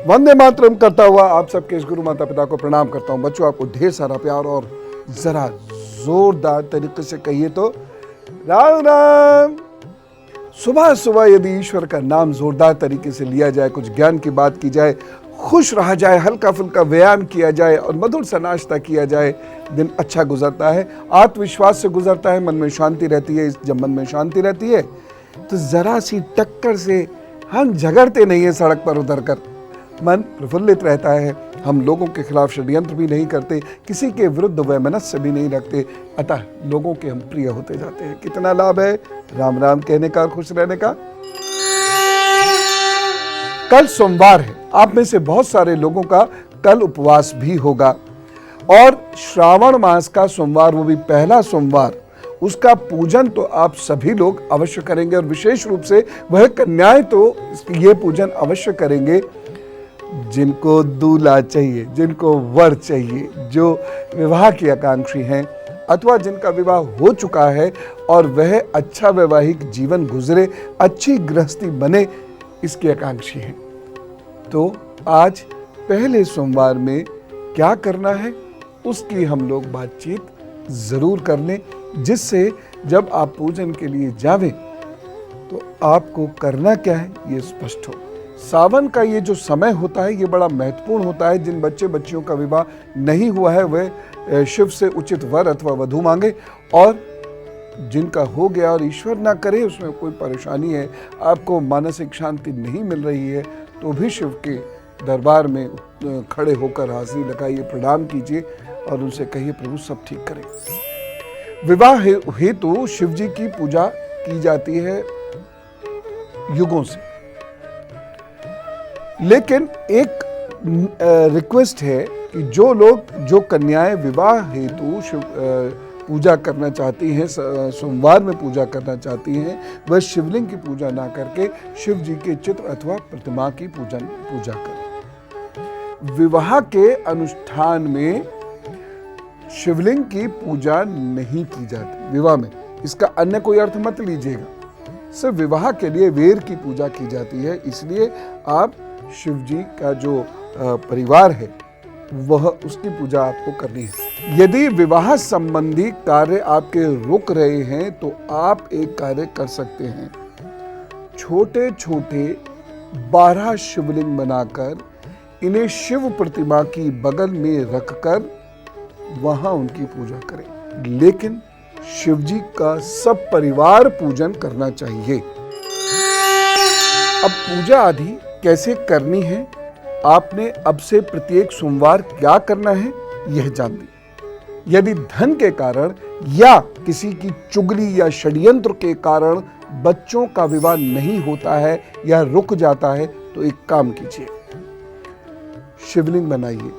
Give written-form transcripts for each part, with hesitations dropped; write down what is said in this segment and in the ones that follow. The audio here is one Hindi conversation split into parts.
वंदे मातरम करता हुआ आप सबके इस गुरु माता पिता को प्रणाम करता हूँ। बच्चों, आपको ढेर सारा प्यार और जरा जोरदार तरीके से कहिए तो राम राम। सुबह सुबह यदि ईश्वर का नाम जोरदार तरीके से लिया जाए, कुछ ज्ञान की बात की जाए, खुश रहा जाए, हल्का फुल्का व्यायाम किया जाए और मधुर सा नाश्ता किया जाए, दिन अच्छा गुजरता है, आत्मविश्वास से गुजरता है, मन में शांति रहती है। जब मन में शांति रहती है तो जरा सी टक्कर से हम झगड़ते नहीं है, सड़क पर उतर कर मन प्रफुल्लित रहता है। हम लोगों के खिलाफ षड्यंत्र भी नहीं करते, किसी के विरुद्ध वैमनस्य भी नहीं रखते, अतः लोगों के हम प्रिय होते जाते हैं। कितना लाभ है राम राम कहने का और खुश रहने का। कल सोमवार है, आप में से बहुत सारे लोगों का कल उपवास भी होगा और श्रावण मास का सोमवार, वो भी पहला सोमवार, उसका पूजन तो आप सभी लोग अवश्य करेंगे और विशेष रूप से वह कन्याएं तो ये पूजन अवश्य करेंगे जिनको दूल्हा चाहिए, जिनको वर चाहिए, जो विवाह की आकांक्षी हैं अथवा जिनका विवाह हो चुका है और वह अच्छा वैवाहिक जीवन गुजरे, अच्छी गृहस्थी बने, इसकी आकांक्षी हैं। तो आज पहले सोमवार में क्या करना है उसकी हम लोग बातचीत जरूर कर लें, जिससे जब आप पूजन के लिए जावें तो आपको करना क्या है ये स्पष्ट हो। सावन का ये जो समय होता है ये बड़ा महत्वपूर्ण होता है। जिन बच्चे बच्चियों का विवाह नहीं हुआ है वह शिव से उचित वर अथवा वधू मांगे, और जिनका हो गया और ईश्वर ना करे उसमें कोई परेशानी है, आपको मानसिक शांति नहीं मिल रही है, तो भी शिव के दरबार में खड़े होकर हाजिरी लगाइए, प्रणाम कीजिए और उनसे कहिए प्रभु सब ठीक करें। विवाह हेतु शिव जी की पूजा की जाती है युगों से, लेकिन एक रिक्वेस्ट है कि जो कन्याएं विवाह हेतु पूजा करना चाहती हैं, सोमवार में पूजा करना चाहती हैं, वह शिवलिंग की पूजा ना करके शिव जी के चित्र अथवा प्रतिमा की पूजा करें। विवाह के अनुष्ठान में शिवलिंग की पूजा नहीं की जाती विवाह में, इसका अन्य कोई अर्थ मत लीजिएगा, सिर्फ विवाह के लिए वेर की पूजा की जाती है। इसलिए आप शिव जी का जो परिवार है वह उसकी पूजा आपको करनी है। यदि विवाह संबंधी कार्य आपके रुक रहे हैं तो आप एक कार्य कर सकते हैं, छोटे छोटे 12 शिवलिंग बनाकर इन्हें शिव प्रतिमा की बगल में रखकर वहां उनकी पूजा करें, लेकिन शिव जी का सब परिवार पूजन करना चाहिए। अब पूजा आदि कैसे करनी है, आपने अब से प्रत्येक सोमवार क्या करना है यह जान ली। यदि धन के कारण या किसी की चुगली या षड्यंत्र के कारण बच्चों का विवाह नहीं होता है या रुक जाता है तो एक काम कीजिए, शिवलिंग बनाइए,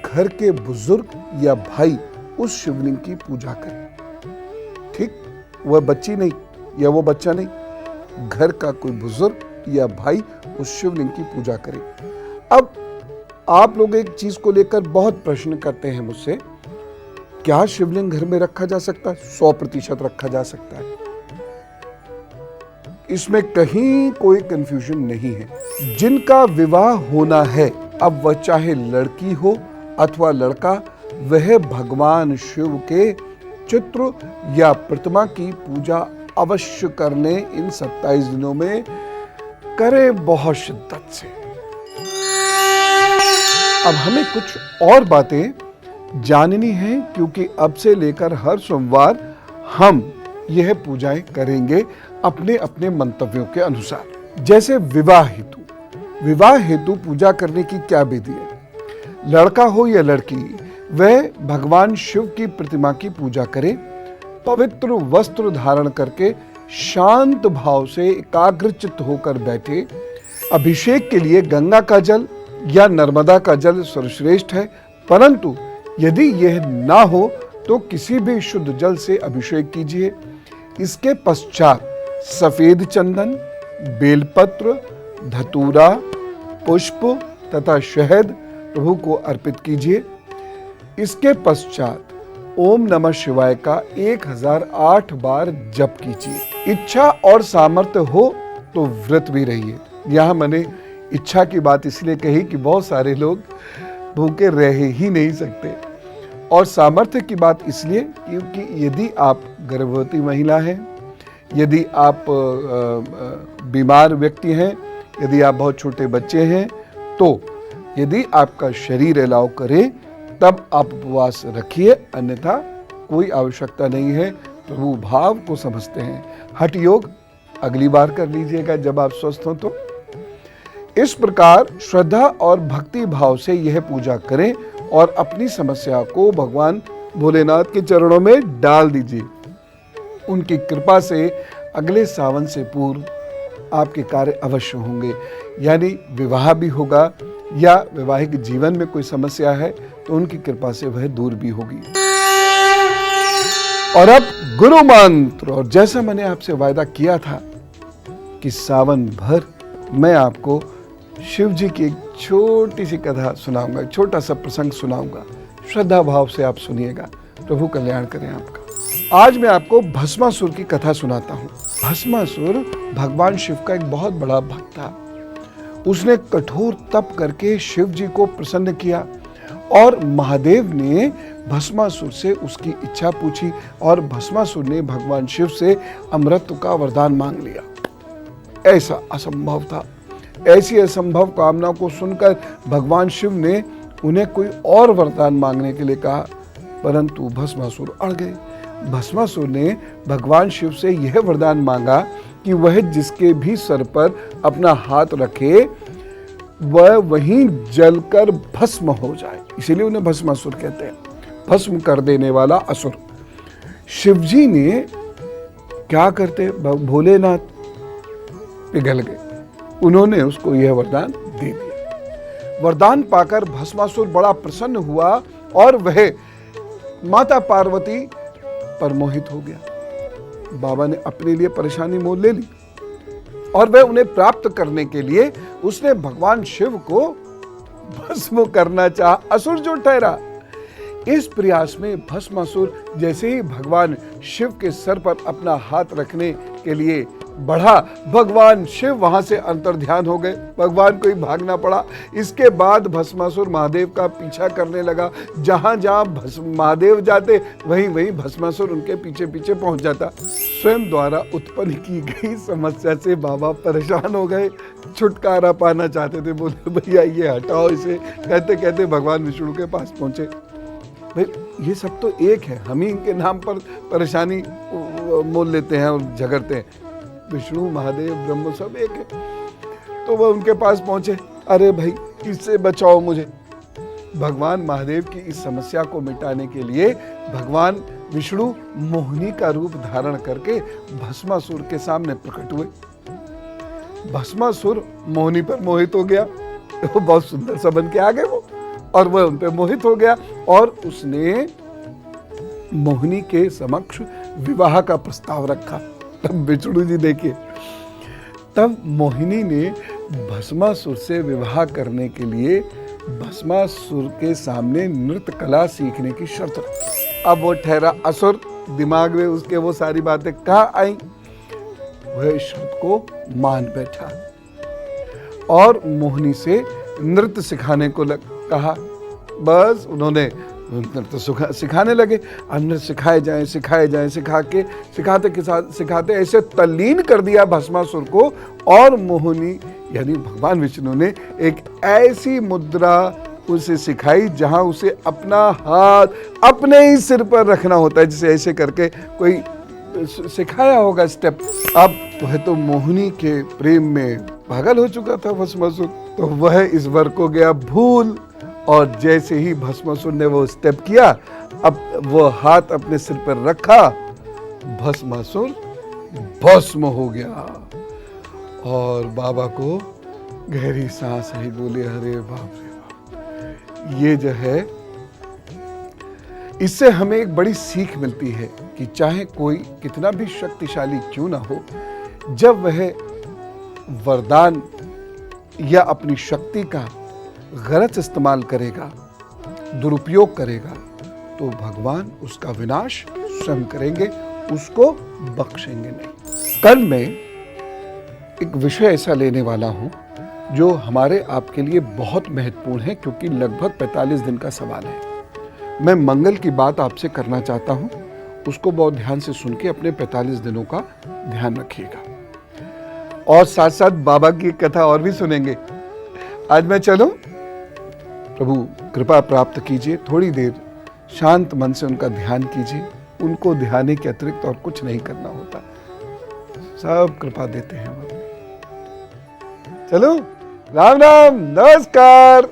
घर के बुजुर्ग या भाई उस शिवलिंग की पूजा करें। ठीक, वह बच्ची नहीं या वो बच्चा नहीं, घर का कोई बुजुर्ग या भाई उस शिवलिंग की पूजा करें। अब आप लोग एक चीज को लेकर बहुत प्रश्न करते हैं मुझसे, क्या शिवलिंग घर में रखा जा सकता है? 100% रखा जा सकता है, इसमें कहीं कोई कंफ्यूजन नहीं है। जिनका विवाह होना है, अब वह चाहे लड़की हो अथवा लड़का, वह भगवान शिव के चित्र या प्रतिमा की पूजा अवश्य करने इन 27 दिनों में करे बहुत शिद्दत से। अब हमें कुछ और बातें जाननी है, क्योंकि अब से लेकर हर सोमवार हम यह पूजाएं करेंगे अपने अपने मंतव्यों के अनुसार। जैसे विवाह हेतु पूजा करने की क्या विधि है। लड़का हो या लड़की, वह भगवान शिव की प्रतिमा की पूजा करे, पवित्र वस्त्र धारण करके शांत भाव से एकाग्रचित्त होकर बैठे। अभिषेक के लिए गंगा का जल या नर्मदा का जल सर्वश्रेष्ठ है, परंतु यदि यह ना हो तो किसी भी शुद्ध जल से अभिषेक कीजिए। इसके पश्चात सफेद चंदन, बेलपत्र, धतूरा, पुष्प तथा शहद प्रभु को अर्पित कीजिए। इसके पश्चात ओम नमः शिवाय का 1008 बार जप कीजिए। इच्छा और सामर्थ्य हो तो व्रत भी रहिए। यहाँ मैंने इच्छा की बात इसलिए कही कि बहुत सारे लोग भूखे रह ही नहीं सकते, और सामर्थ्य की बात इसलिए क्योंकि यदि आप गर्भवती महिला हैं, यदि आप बीमार व्यक्ति हैं, यदि आप बहुत छोटे बच्चे हैं, तो यदि आपका शरीर अलाउ करे तब आप उपवास रखिए, अन्यथा कोई आवश्यकता नहीं है। प्रभु भाव को समझते हैं। हठ योग अगली बार कर लीजिएगा जब आप स्वस्थ हो तो। इस प्रकार श्रद्धा और भक्ति भाव से यह पूजा करें और अपनी समस्या को भगवान भोलेनाथ के चरणों में डाल दीजिए। उनकी कृपा से अगले सावन से पूर्व आपके कार्य अवश्य होंगे, यानी विवाह भी होगा या वैवाहिक जीवन में कोई समस्या है तो उनकी कृपा से वह दूर भी होगी। और अब गुरु मंत्र, और जैसा मैंने आपसे वायदा किया था कि सावन भर मैं आपको शिव जी की एक छोटी सी कथा सुनाऊंगा, एक छोटा सा प्रसंग सुनाऊंगा। श्रद्धा भाव से आप सुनिएगा। प्रभु कल्याण करें आपका। आज मैं आपको भस्मासुर की कथा सुनाता हूँ। भस्मासुर भगवान शिव का एक बहुत बड़ा भक्त था। उसने कठोर तप करके शिव जी को प्रसन्न किया और महादेव ने भस्मासुर से उसकी इच्छा पूछी और भस्मासुर ने भगवान शिव से अमृत का वरदान मांग लिया। ऐसा असंभव था। ऐसी असंभव कामना को सुनकर भगवान शिव ने उन्हें कोई और वरदान मांगने के लिए कहा, परंतु भस्मासुर अड़ गए। भस्मासुर ने भगवान शिव से यह वरदान मांगा कि वह जिसके भी सर पर अपना हाथ रखे वह वहीं जलकर भस्म हो जाए, इसीलिए उन्हें भस्मासुर कहते हैं, भस्म कर देने वाला असुर। शिवजी ने क्या करते, भोलेनाथ पिघल गए। उन्होंने उसको यह वरदान दे दिया। वरदान पाकर भस्मासुर बड़ा प्रसन्न हुआ और वह माता पार्वती पर मोहित हो गया। बाबा ने अपने लिए परेशानी मोल ले ली और वह उन्हें प्राप्त करने के लिए उसने भगवान शिव को भस्म करना चाहा। असुर जो ठहरा। इस प्रयास में भस्मासुर जैसे ही भगवान शिव के सर पर अपना हाथ रखने के लिए बढ़ा, भगवान शिव वहां से अंतर्ध्यान हो गए। भगवान को ही भागना पड़ा। इसके बाद भस्मासुर महादेव का पीछा करने लगा। जहां जहां महादेव जाते वहीं वहीं भस्मासुर उनके पीछे पीछे पहुंच जाता। स्वयं द्वारा उत्पन्न की गई समस्या से बाबा परेशान हो गए, छुटकारा पाना चाहते थे। बोले भैया ये हटाओ इसे। कहते कहते भगवान विष्णु के पास पहुंचे। भाई ये सब तो एक है, हम ही इनके नाम पर परेशानी मोल लेते हैं और झगड़ते हैं। विष्णु महादेव ब्रह्म सब एक है। तो वह उनके पास पहुंचे, अरे भाई इससे बचाओ मुझे। भगवान महादेव की इस समस्या को मिटाने के लिए भगवान विष्णु मोहिनी का रूप धारण करके भस्मासुर के सामने प्रकट हुए। भस्मासुर मोहिनी पर मोहित हो गया। वो बहुत सुंदर सा बन के आ गए वो, और वह उन पर मोहित हो गया और उसने मोहिनी के समक्ष विवाह का प्रस्ताव रखा। तब विष्णु जी देखिए, तब मोहिनी ने भस्मासुर से विवाह करने के लिए भस्मासुर के सामने नृत्य कला सीखने की शर्त रखी। अब वो ठहरा असुर, दिमाग में उसके वो सारी बातें कहाँ आई, वह इस शर्त को मान बैठा और मोहिनी से नृत्य सिखाने को कहा। बस उन्होंने नृत्य सिखाने लगे। नृत्य सिखाए जाएं सिखाते ऐसे तल्लीन कर दिया भस्मासुर को। और मोहिनी यानी भगवान विष्णु ने एक ऐसी मुद्रा उसे सिखाई जहां उसे अपना हाथ अपने ही सिर पर रखना होता है, जिसे ऐसे करके कोई सिखाया होगा स्टेप। अब वह तो मोहिनी के प्रेम में पागल हो चुका था भस्मासुर, तो वह इस वर को गया भूल। और जैसे ही भस्मासुर ने वो स्टेप किया, अब वो हाथ अपने सिर पर रखा, भस्मासुर भस्म हो गया। और बाबा को गहरी सांस आई, बोले अरे बाप रे बाप। ये जो है, इससे हमें एक बड़ी सीख मिलती है कि चाहे कोई कितना भी शक्तिशाली क्यों ना हो, जब वह वरदान या अपनी शक्ति का गलत इस्तेमाल करेगा, दुरुपयोग करेगा, तो भगवान उसका विनाश स्वयं करेंगे, उसको बख्शेंगे नहीं। कल मैं एक विषय ऐसा लेने वाला हूं जो हमारे आपके लिए बहुत महत्वपूर्ण है, क्योंकि लगभग 45 दिन का सवाल है। मैं मंगल की बात आपसे करना चाहता हूं, उसको बहुत ध्यान से सुन के अपने 45 दिनों का ध्यान रखिएगा। और साथ साथ बाबा की कथा और भी सुनेंगे। आज मैं चलूं? प्रभु कृपा प्राप्त कीजिए, थोड़ी देर शांत मन से उनका ध्यान कीजिए। उनको ध्यान के अतिरिक्त और कुछ नहीं करना होता, सब कृपा देते हैं। चलो, राम राम, नमस्कार।